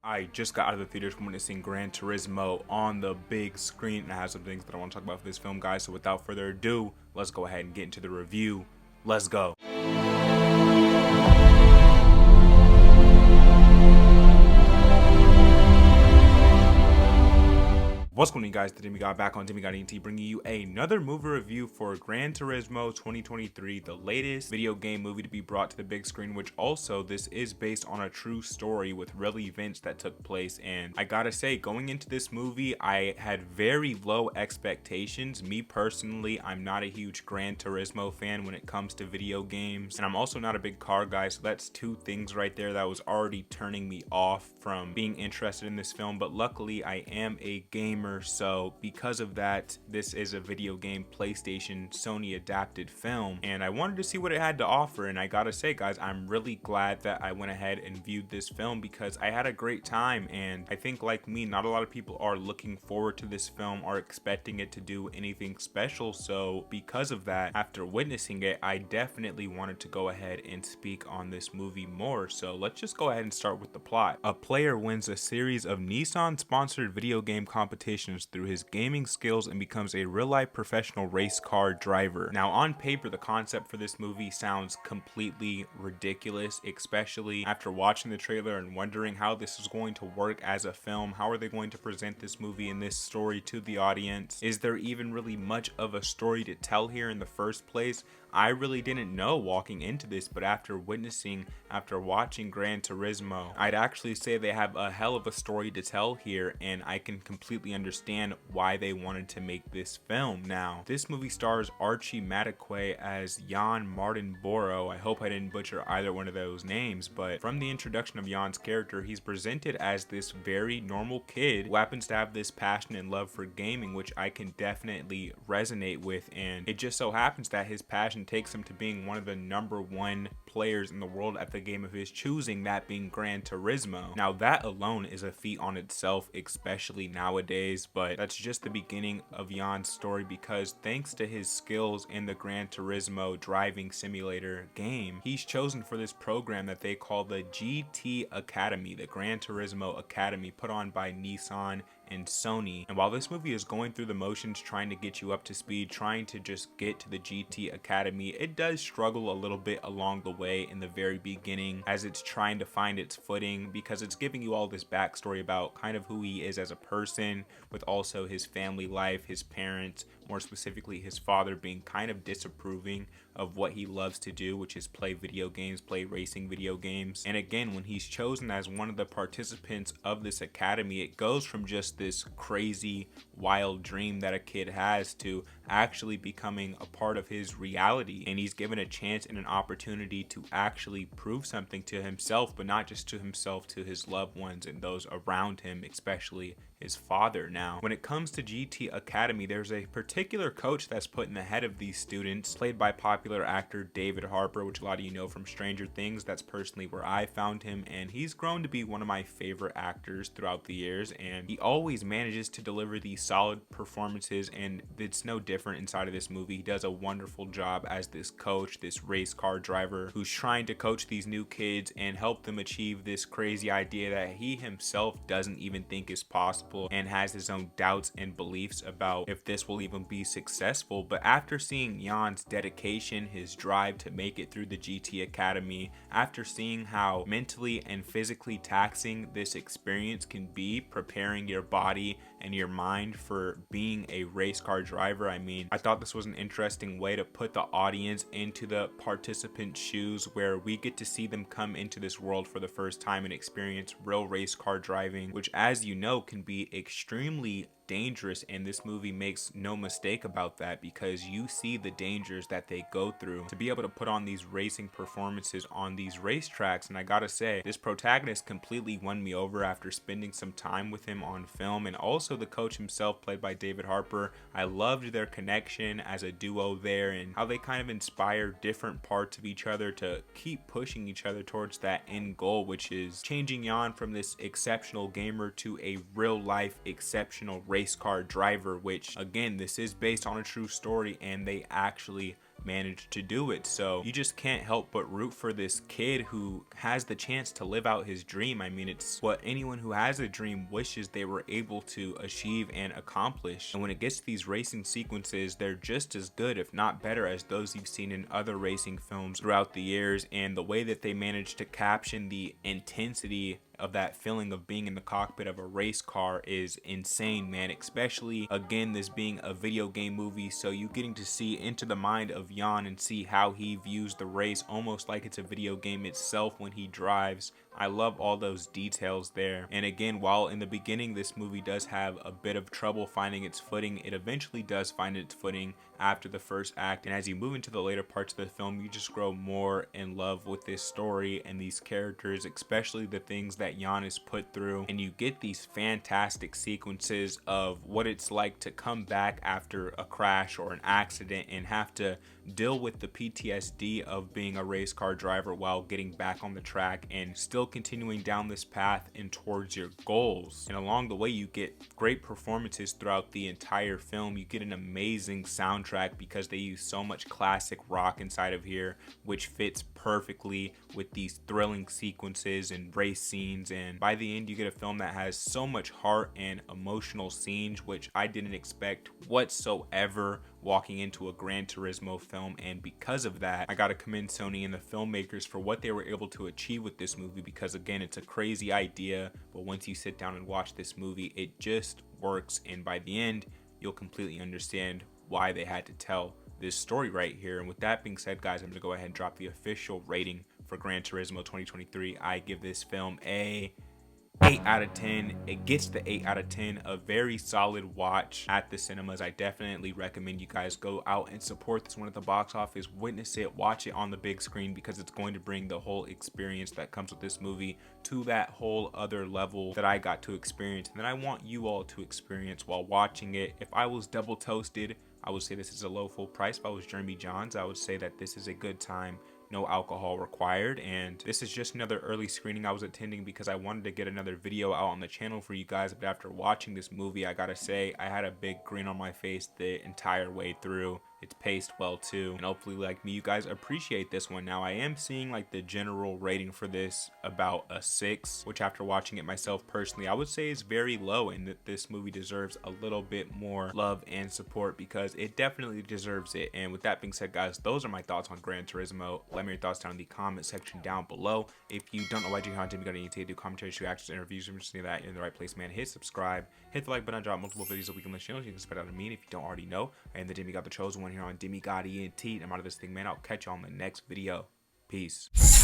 I just got out of the theaters from witnessing Gran Turismo on the big screen, and I have some things that I want to talk about for this film, guys. So without further ado, let's go ahead and get into the review. Let's go. What's going on, guys? The Demigod back on Demigod ENT, bringing you another movie review for Gran Turismo 2023, the latest video game movie to be brought to the big screen, which also this is based on a true story with real events that took place. And I gotta say, going into this movie, I had very low expectations. Me personally, I'm not a huge Gran Turismo fan when it comes to video games, and I'm also not a big car guy, so that's two things right there that was already turning me off from being interested in this film. But luckily, I am a gamer, so because of that, this is a video game PlayStation Sony adapted film, and I wanted to see what it had to offer. And I gotta say, guys, I'm really glad that I went ahead and viewed this film because I had a great time. And I think, like me, not a lot of people are looking forward to this film, are expecting it to do anything special. So because of that, after witnessing it, I definitely wanted to go ahead and speak on this movie more. So let's just go ahead and start with the plot. A player wins a series of Nissan sponsored video game competitions through his gaming skills and becomes a real-life professional race car driver. Now, on paper, the concept for this movie sounds completely ridiculous, especially after watching the trailer and wondering how this is going to work as a film. How are they going to present this movie and this story to the audience? Is there even really much of a story to tell here in the first place? I really didn't know walking into this, but after watching Gran Turismo, I'd actually say they have a hell of a story to tell here, and I can completely understand why they wanted to make this film. Now, this movie stars Archie Madekwe as Jan Martin Boro. I hope I didn't butcher either one of those names, but from the introduction of Jan's character, he's presented as this very normal kid who happens to have this passion and love for gaming, which I can definitely resonate with, and it just so happens that his passion takes him to being one of the #1 players in the world at the game of his choosing, that being Gran Turismo. Now, that alone is a feat on itself, especially nowadays, but that's just the beginning of Jan's story, because thanks to his skills in the Gran Turismo driving simulator game, he's chosen for this program that they call the GT Academy, the Gran Turismo Academy, put on by Nissan and Sony. And while this movie is going through the motions, trying to get you up to speed, trying to just get to the GT Academy, it does struggle a little bit along the way in the very beginning as it's trying to find its footing, because it's giving you all this backstory about kind of who he is as a person, with also his family life, his parents, more specifically his father, being kind of disapproving of what he loves to do, which is play video games, play racing video games. And again, when he's chosen as one of the participants of this academy, it goes from just this crazy, wild dream that a kid has to actually becoming a part of his reality. And he's given a chance and an opportunity to actually prove something to himself, but not just to himself, to his loved ones and those around him, especially his father. Now, when it comes to GT Academy, there's a particular coach that's put in the head of these students, played by popular actor David Harper, which a lot of you know from Stranger Things. That's personally where I found him, and he's grown to be one of my favorite actors throughout the years, and he always manages to deliver these solid performances, and it's no different inside of this movie. He does a wonderful job as this coach, this race car driver who's trying to coach these new kids and help them achieve this crazy idea that he himself doesn't even think is possible, and has his own doubts and beliefs about if this will even be successful. But after seeing Jan's dedication, his drive to make it through the GT Academy, after seeing how mentally and physically taxing this experience can be, preparing your body and your mind for being a race car driver, I mean, I thought this was an interesting way to put the audience into the participants' shoes, where we get to see them come into this world for the first time and experience real race car driving, which, as you know, can be extremely dangerous, and this movie makes no mistake about that, because you see the dangers that they go through to be able to put on these racing performances on these racetracks. And I gotta say, this protagonist completely won me over after spending some time with him on film, and also the coach himself, played by David Harper. I loved their connection as a duo there, and how they kind of inspire different parts of each other to keep pushing each other towards that end goal, which is changing Jan from this exceptional gamer to a real life exceptional race car driver, which again, this is based on a true story, and they actually managed to do it. So you just can't help but root for this kid who has the chance to live out his dream. I mean, it's what anyone who has a dream wishes they were able to achieve and accomplish. And when it gets to these racing sequences, they're just as good, if not better, as those you've seen in other racing films throughout the years. And the way that they managed to caption the intensity of that feeling of being in the cockpit of a race car is insane, man. Especially, again, this being a video game movie, so you getting to see into the mind of Jan and see how he views the race almost like it's a video game itself when he drives. I love all those details there. And again, while in the beginning this movie does have a bit of trouble finding its footing, it eventually does find its footing after the first act. And as you move into the later parts of the film, you just grow more in love with this story and these characters, especially the things that Jan is put through. And you get these fantastic sequences of what it's like to come back after a crash or an accident and have to deal with the PTSD of being a race car driver while getting back on the track and still continuing down this path and towards your goals. And along the way, you get great performances throughout the entire film. You get an amazing soundtrack because they use so much classic rock inside of here, which fits perfectly with these thrilling sequences and race scenes. And by the end, you get a film that has so much heart and emotional scenes, which I didn't expect whatsoever walking into a Gran Turismo film. And because of that, I gotta commend Sony and the filmmakers for what they were able to achieve with this movie, because again, it's a crazy idea, but once you sit down and watch this movie, it just works. And by the end, you'll completely understand why they had to tell this story right here. And with that being said, guys, I'm gonna go ahead and drop the official rating for Gran Turismo 2023. I give this film a 8 out of 10. It gets the 8 out of 10, a very solid watch at the cinemas. I definitely recommend you guys go out and support this one at the box office, witness it, watch it on the big screen, because it's going to bring the whole experience that comes with this movie to that whole other level that I got to experience and that I want you all to experience while watching it. If I was double toasted, I would say this is a low full price. If I was Jeremy Johns, I would say that this is a good time. No alcohol required. And this is just another early screening I was attending because I wanted to get another video out on the channel for you guys. But after watching this movie, I gotta say I had a big grin on my face the entire way through. It's paced well too, and hopefully, like me, you guys appreciate this one. Now, I am seeing like the general rating for this about a 6, which after watching it myself personally, I would say is very low, and that this movie deserves a little bit more love and support because it definitely deserves it. And with that being said, guys, those are my thoughts on Gran Turismo. Let me know your thoughts down in the comment section down below. If you don't know why you're on Demigod, you need to do commentary, reactions, interviews, and just that you're in the right place, man. Hit subscribe, hit the like button, drop multiple videos so we can let you know. You can spread out to me. And if you don't already know, I am the Demigod, the chosen one here on Demigod ENT. I'm out of this thing, man. I'll catch you on the next video. Peace.